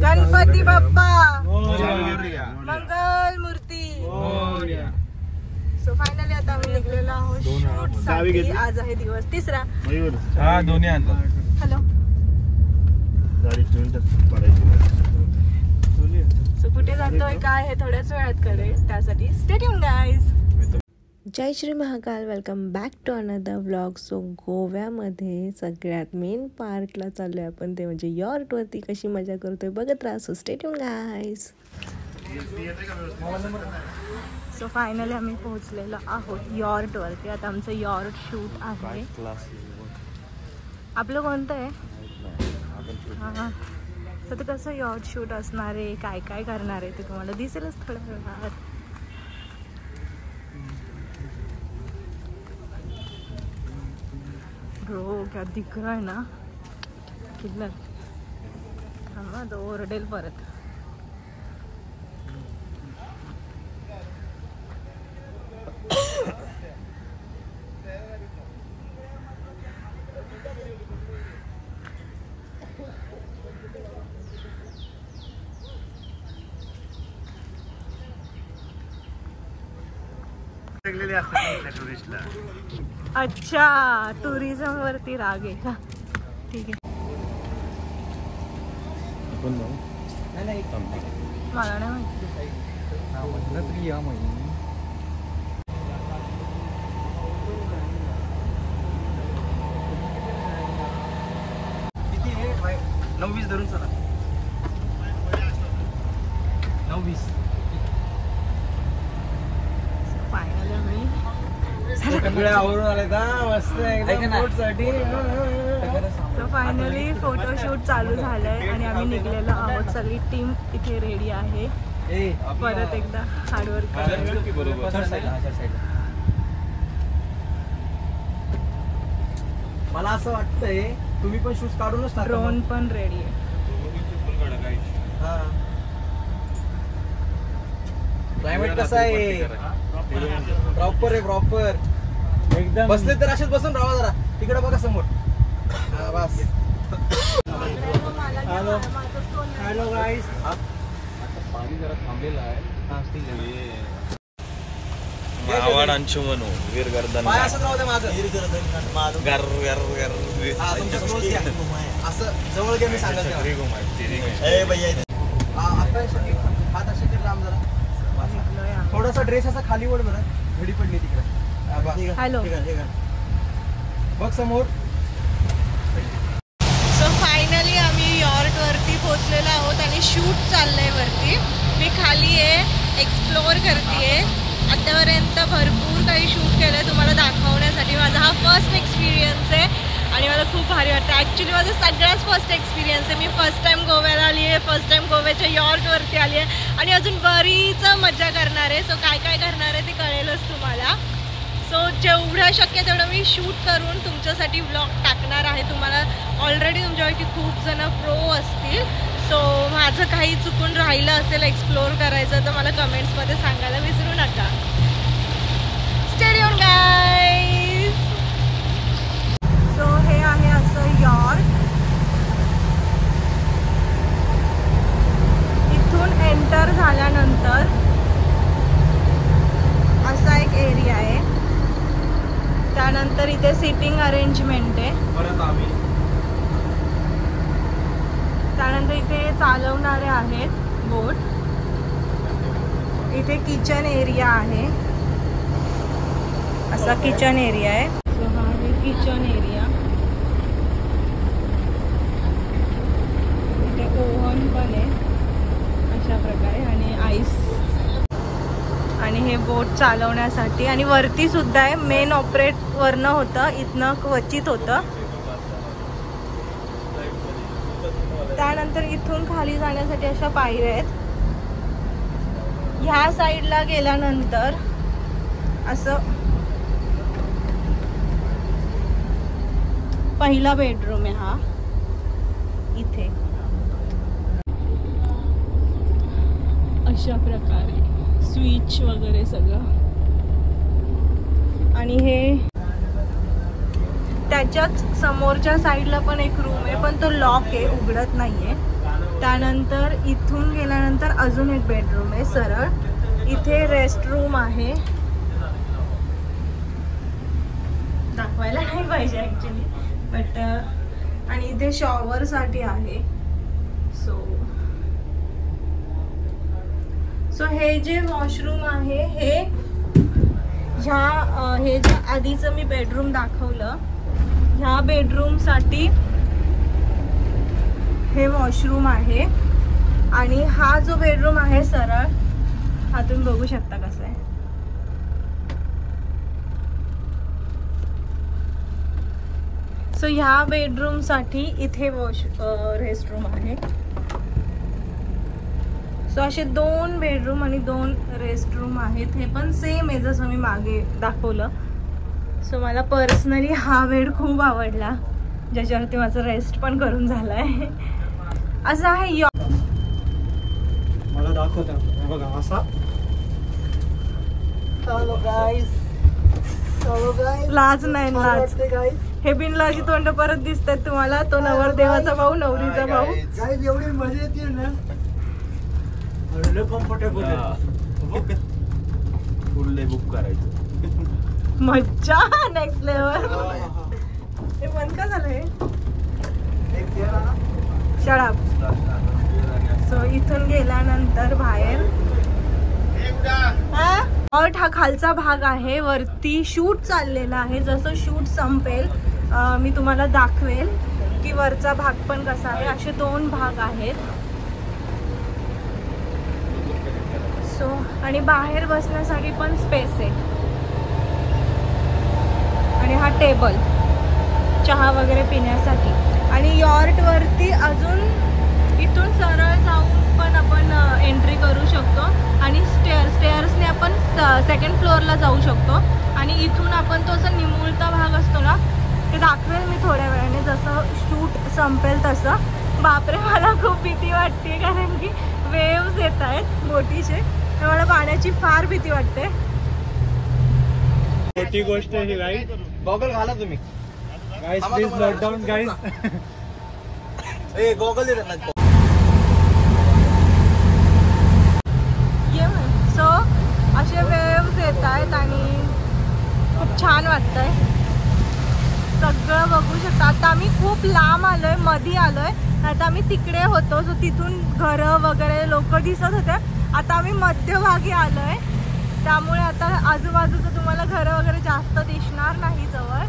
गणपती बाप्पा मंगल मूर्ती. So finally आता आम्ही निघलेलो आहोत शूट साठी. आज आहे दिवस तिसरा. हा दोन्ही आणतात. हॅलो सो कुठे जातोय काय हे थोड्याच वेळात कळेल, त्यासाठी स्टे ट्यून गाईज. जय Shri Mahakal. Welcome back to another vlog. So गोव्यामध्ये सगळ्यात मेन पार्टला चाललो आहे आपण, ते म्हणजे यॉर्टवरती कशी मजा करतोय बघत राहा. So stay tune guys. So finally आम्ही पोहोचलेलो आहोत यॉर्टवरती. आता आमचं यॉर्ट शूट आहे. आपलं कोणतं आहे? हां तर ते कसं यॉर्ट शूट असणार आहे, काय काय करणार आहे ते तुम्हाला दिसेलच थोड्या वेळात. ब्रो क्या दिख रहा है ना किल्लर. थांबा तो ओरडेल परत. अच्छा टुरिझम वरती राग आहे का? ठीक आहे मला नाही माहिती. किती 9-20 धरून चला. 9-20 फायनली आम्ही सो फायनली फोटोशूट चालू झालंय आणि आम्ही निघलेलो आहोत. सगळी टीम इथे रेडी आहे परत एकदा हार्डवर्क करायला. मला असं वाटतंय तुम्ही पण शूज काढूनच टाका. ड्रोन पण रेडी आहे. क्लायमेट कसं आहे? प्रॉपर आहे प्रॉपर एकदम. बसले तर असेच बसून राहा जरा. तिकडे बघा समोर. बस. हॅलो हॅलो गाईस. पाणी जरा थांबलेलं आहे. मावळ अंशुमनो वीर गर्दन पाय असं राहू दे माझं. वीर गर्दन गर गर गर. हा तुमचं क्लोज घ्या. असं जवळ घ्या. मी सांगत ए भैया आता हात असे कर लांब जरा. थोडासा ड्रेस असा खाली ओढ बरं. घडी पडली तिकडे. हॅलो बघ समोर. सो फायनली आम्ही यॉर्ट वरती पोहोचलेलो आहोत आणि शूट चाललंय वरती. मी खाली आहे एक्सप्लोअर करतेय. आतापर्यंत भरपूर काही शूट केलंय तुम्हाला दाखवण्यासाठी. माझा हा फर्स्ट एक्सपिरियन्स आहे आणि मला खूप भारी वाटतं. ॲक्च्युली माझा सगळ्याच फर्स्ट एक्सपिरियन्स आहे. मी फर्स्ट टाइम गोव्याला आली आहे. फर्स्ट टाइम गोव्याच्या यॉर्टवरती आली आहे आणि अजून बरीच मजा करणार आहे. सो काय काय करणार आहे ते कळेलच तुम्हाला. सो जेवढं शक्य तेवढं मी शूट करून तुमच्यासाठी व्लॉग टाकणार आहे. तुम्हाला ऑलरेडी तुमच्यापैकी खूप जण प्रो असतील. सो माझं काही चुकून राहिलं असेल एक्सप्लोअर करायचं तर मला कमेंट्समध्ये सांगायला विसरू नका. Stay tune guys. सो हे आहे असं यॉर्ट. इथून एंटर झाल्यानंतर असा एक एरिया आहे. त्यानंतर इथे सिटिंग अरेंजमेंट आहे. त्यानंतर इथे चालवणारे आहेत बोट. इथे किचन एरिया आहे. असा किचन एरिया आहे. सो हा आहे किचन एरिया. इथे ओव्हन पण आहे अशा प्रकारे आणि आईस. आणि हे बोट चालवण्यासाठी आणि वरती सुद्धा आहे. मेन ऑपरेट वरनं होतं, इथनं क्वचित होतं. त्यानंतर इथून खाली जाण्यासाठी अशा पायऱ्या आहेत. ह्या साईडला गेल्यानंतर असं पहिला बेडरूम आहे हा. इथे अशा प्रकारे स्विच वगैरे सगळं. आणि हे त्याच्याच समोरच्या साईडला पण एक रूम आहे, पण तो लॉक आहे, उघडत नाहीये. त्यानंतर इथून गेल्यानंतर अजून एक बेडरूम आहे सरळ. इथे रेस्ट रूम आहे, दाखवायला नाही पाहिजे ॲक्च्युली, बट आणि इथे शॉवरसाठी आहे. सो हे जे वॉशरूम आहे हे हे जे आधीचं मी बेडरूम दाखवलं, ह्या बेडरूमसाठी हे वॉशरूम आहे. आणि हा जो बेडरूम आहे सरळ, हा तुम्ही बघू शकता कसं आहे. सो ह्या बेडरूमसाठी इथे रेस्टरूम आहे. सो असे 2 बेडरूम आणि 2 रेस्टरूम आहेत. हे पण सेम आहे जसं मी मागे दाखवलं. सो मला पर्सनली हा बेड खूप आवडला, ज्याच्यावरती माझं रेस्ट पण करून झालंय. असं आहे मला दाखवता बघा असा. हॅलो गाईस, लाज नाही लाज. हे बिनलाजी तोंड परत दिसतात तुम्हाला. तो नवरदेवाचा भाऊ, नवरीचा भाऊ. गाईस एवढी मजा येते ना, कम्फर्टेबल फुल डे बुक करायचं. मज्जा नेक्स्ट लेवल. हे बंद का झालंय? Shut up. सो इथून गेल्यानंतर बाहेर हा खालचा भाग आहे. वरती शूट चाललेला आहे. जसं शूट संपेल मी तुम्हाला दाखवेल की वरचा भाग पण कसा आहे. असे 2 भाग आहेत. सो आणि बाहेर बसण्यासाठी पण स्पेस आहे. आणि हा टेबल चहा वगैरे पिण्यासाठी. आणि यॉर्टवरती अजून इथून सरळ जाऊन पण आपण एंट्री करू शकतो. आणि स्टेअर्सने आपण 2nd फ्लोअरला जाऊ शकतो. आणि इथून आपण तो असा निमुळता भाग असतो ना, ते दाखवेल मी थोड्या वेळाने जसं शूट संपेल तसं. बापरे, मला खूप भीती वाटते कारण की वेव्स येत आहेत बोटीचे. मला पाण्याची फार भीती वाटते. मोठी गोष्ट आहे गाईस. गॉगल घाला तुम्ही guys, please note down guys. ए गॉगल दे ना. सो असे वेव्स येत आहेत आणि खूप छान वाटतंय. सगळं बघू शकता. आता आम्ही खूप लांब आलोय, मध्ये आलोय. आता आम्ही तिकडे होतो, सो तिथून घरं वगैरे लोक दिसत होते. आता आम्ही मध्यभागी आलोय, त्यामुळे आता आजूबाजूचं तुम्हाला घरं वगैरे जास्त दिसणार नाही जवळ.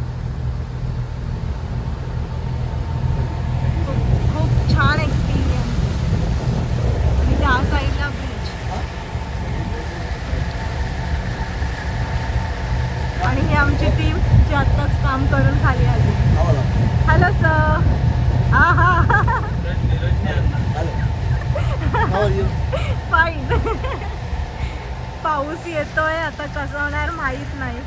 खूप छान एक्सपिरियन्स. आणि त्या साईडला बीच. आणि ही आमची टीम जी आत्ताच काम करून खाली आली. Hello sir. फाईन. पाऊस येतोय, आता कसं होणार माहीत नाही.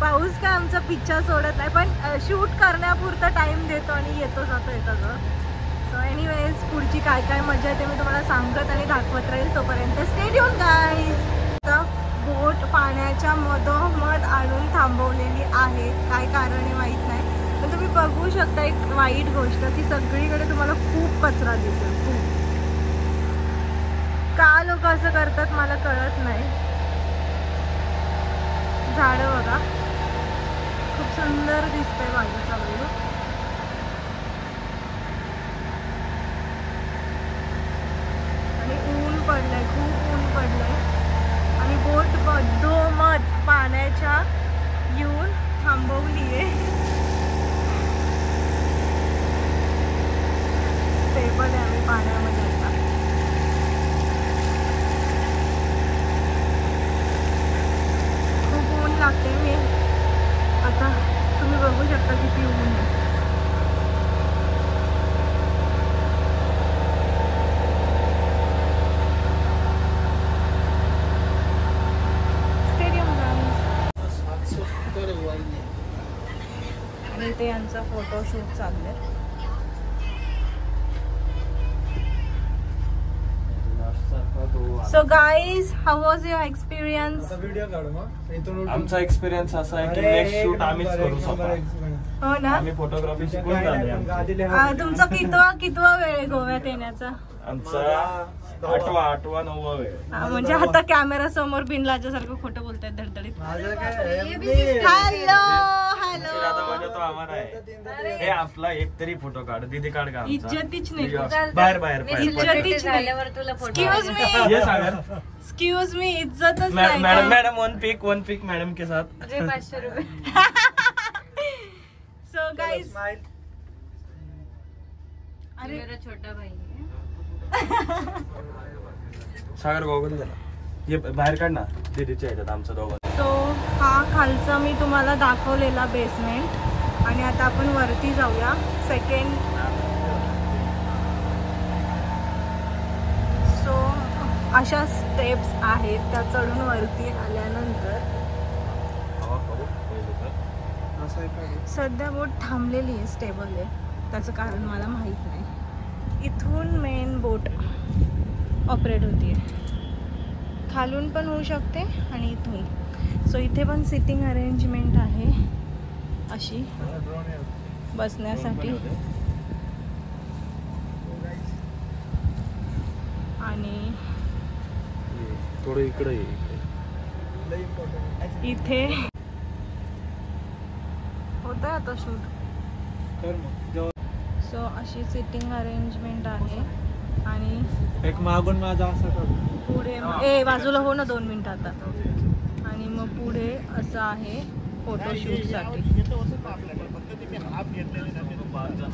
पाऊस काय आमचा पिच्छा सोडत नाही, पण शूट करण्यापुरता टाइम देतो आणि येतो जातो येतं. सो एनिवेज पुढची काय काय मजा येते मी तुम्हाला सांगत आणि दाखवत राहील. तोपर्यंत स्टे ट्यून गाईज. बोट पाण्याच्या मधोमध आणून थांबवलेली आहे. काय कारण आहे माहीत नाही, पण तुम्ही बघू शकता एक वाईट गोष्ट की सगळीकडे तुम्हाला खूप कचरा दिसेल. खूप. का लोक असं करतात मला कळत नाही. झाडं बघा, खूप सुंदर दिसतंय बाजूचा व्ह्यू. आणि ऊन पडलंय, खूप ऊन पडलंय. आणि बोट मधोमध पाण्याच्या येऊन थांबवली आहे. स्टेबल आहे आम्ही पाण्यामध्ये आता. खूप ऊन लागते. मी आता तुम्ही बघू शकता किती ऊन आहे. इथे यांचा फोटोशूट चाललंय. So guys, how was your experience? Video काढू मग इथून. आमचा एक्सपिरियन्स असा आहे की नेक्स्ट शूट आम्हीच करू स्वतः. हो ना. आम्ही फोटोग्राफी शिकून झाले. तुमचा कितवा वेळ आहे गोव्यात येण्याचा? आमचा 8वा 9वा वेळ. म्हणजे आता कॅमेरा समोर बिनलाच्या सारखं खोटं बोलतायत धडधडीत. माझं काय हॅलो हॅलो. आता मजा तो आम्हाला आहे. हे आपला एक तरी फोटो काढ. दीदी काढ का? इज्जतीच नाही. बाहेर इज्जतीच नाही. एक्सक्यूज मी, ये सागर. एक्सक्यूज मी, इज्जतच नाही. मैडम वन पिक मैडम के साथ. 500 रुपये. सो गाइस, अरे मेरा छोटा भाई है. सागर गोगल झाला. ये बाहेर काढ ना दीदीच्या ह्याच्यात आमचा दोघं. सो हा खालचा मी तुम्हाला दाखवलेला बेसमेंट आणि आता आपण वरती जाऊया. सेकंड. सो अशा स्टेप्स आहेत त्या चढून वरती आल्यानंतर. सध्या बोट थांबलेली आहे, स्टेबल आहे. त्याचं कारण मला माहीत नाही. इथून मेन बोट ऑपरेट होती आहे. खालून पण होऊ शकते आणि इथून. सो इथे पण सिटिंग अरेंजमेंट आहे अशी बसण्यासाठी. आणि थोडं इकडे इथे होतं आता शूट. सो अशी सिटिंग अरेंजमेंट आहे. आणि एक मागून माझा असं पुढे बाजूला हो ना 2 मिनिटं आता. आणि मग पुढे असं आहे फोटोशूटसाठी.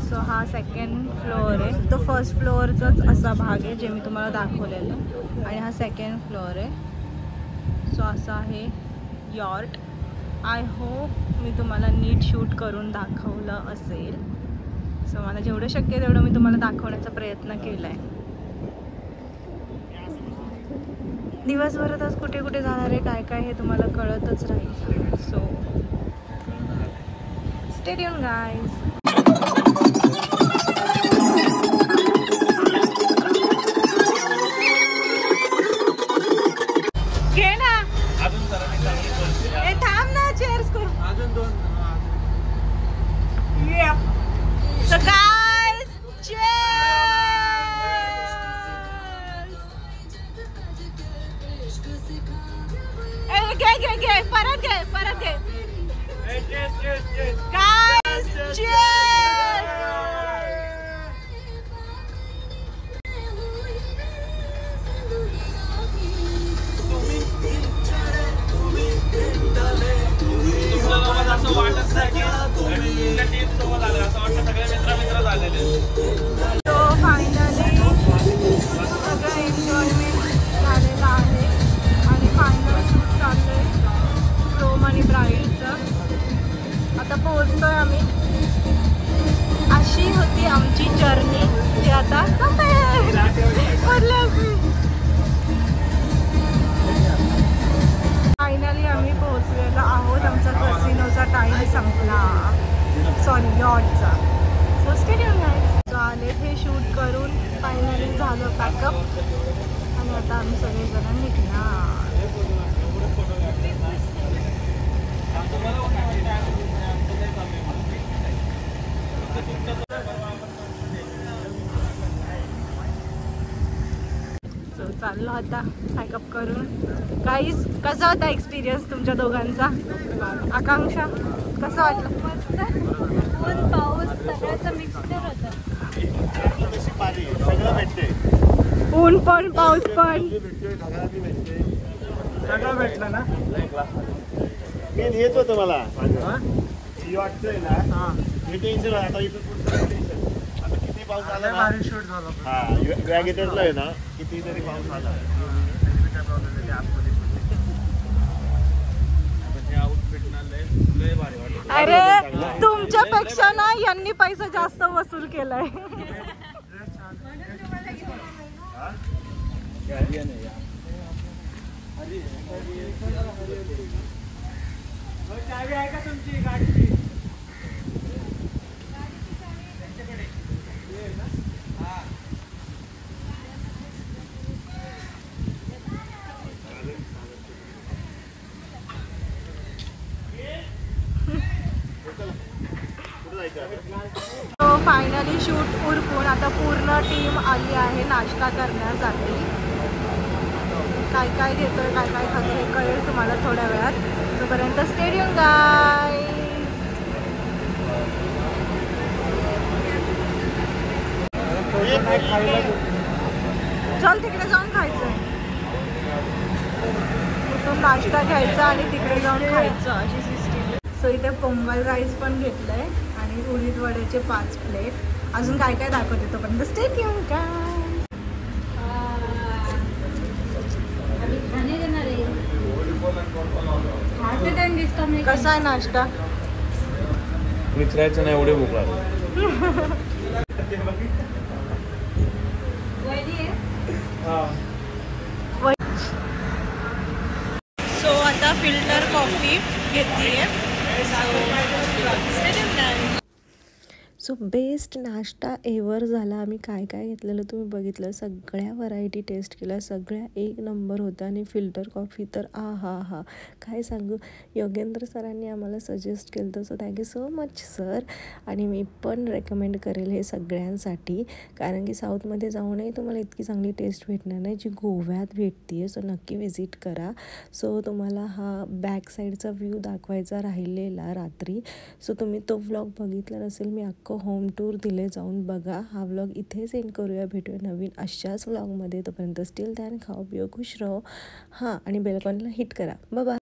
सो हा सेकंड फ्लोअर आहे. तो फर्स्ट फ्लोअरचाच असा भाग आहे जे मी तुम्हाला दाखवलेलं. आणि हा सेकंड फ्लोअर आहे. सो असा आहे यॉर्ट. आय होप मी तुम्हाला नीट शूट करून दाखवलं असेल. सो मला जेवढं शक्य आहे तेवढं मी तुम्हाला दाखवण्याचा प्रयत्न केला आहे. दिवसभरात आज कुठे कुठे जाणार आहे काय काय हे तुम्हाला कळतच राहील. So stay tune guys. घे ना. थांब ना, चेअर्स करू. अजून 2. So guys, cheers! घे परत घे. Guys, cheers! असं वाटत नाही की टीम सोबत आलं. असं वाटतं सगळे मित्र झालेले. तो फायनली सगळं एन्जॉयमेंट झालेलं आहे. आणि फायनल शूट चाललं आहे क्रोम आणि ब्राईडचं. आता पोहोचतोय आम्ही. अशी होती आमची जर्नी जी आता फायनली आम्ही पोहोचलेलो आहोत. आमचा कसिनोचा टाईम संपला. सॉरी, यॉर्टचा. So stay tune guys. So आले हे शूट करून फायनली झालं पॅकअप. आणि आता आम्ही सगळेजण निघणार. सो चाललो आता पॅकअप करून. गाईज, कसा होता एक्सपिरियन्स तुमच्या दोघांचा? आकांक्षा, कसं वाटलं? ऊन पाऊस सगळ्याचं मिक्सचर होतं. सगळं भेटते. ऊन पण पाऊस पण सगळं भेटलं ना. मेन हेच होतं मला. वाटतंय ना हे टेन्शन. आता इथं आता किती पाऊस आला ना. शूट झाला. हा, ग्रॅगेटरला आहे ना किती तरी पाऊस आला. अरे तुमच्यापेक्षा ना यांनी पैसा जास्त वसूल केलाय. चावी आहे का तुमची गाडीची? तो फायनली शूट उरकून आता पूर्ण टीम आली आहे नाश्ता करण्यासाठी. काय काय घेतोय काय काय खातो हे कळेल तुम्हाला थोड्या वेळात. तोपर्यंत स्टेडियम गाय चल तिकडे जाऊन खायचं. तिथून नाश्ता घ्यायचा आणि तिकडे जाऊन खायचं अशी सिस्टीम. सो इथे पोंगल राईस पण घेतलंय आणि उडीद वड्याचे 5 प्लेट. अजून काय काय दाखवते तोपर्यंत स्टेडियम गाय. कसा आहे नाश्ता? विचारायचं नाही एवढे भूक लागली. सो आता फिल्टर कॉफी घेतलीये. सो बेस्ट नाश्ता एव्हर झाला. आम्ही काय काय घेतलेलं तुम्ही बघितलं. सगळ्या व्हरायटी टेस्ट केल्या, सगळ्या एक नंबर होत्या. आणि फिल्टर कॉफी तर हा काय सांगू. योगेंद्र सरांनी आम्हाला सजेस्ट केलं होतं. So thank you so much sir. आणि मी पण रेकमेंड करेल हे सगळ्यांसाठी, कारण की साऊथमध्ये जाऊनही तुम्हाला इतकी चांगली टेस्ट भेटणार नाही जी गोव्यात भेटते आहे. सो नक्की विजिट करा. सो तुम्हाला हा बॅक साईडचा व्ह्यू दाखवायचा राहिलेला रात्री. सो तुम्ही तो व्लॉग बघितला नसेल, मी होम टूर दिले, जाऊन बघा. हा व्लॉग इथेच एंड करूया. भेटूया नवीन अशाच व्लॉगमध्ये. तोपर्यंत स्टील दॅन खाओ पिओ खुश राहो. हां आणि बेलकॉनला हिट करा. Bye bye.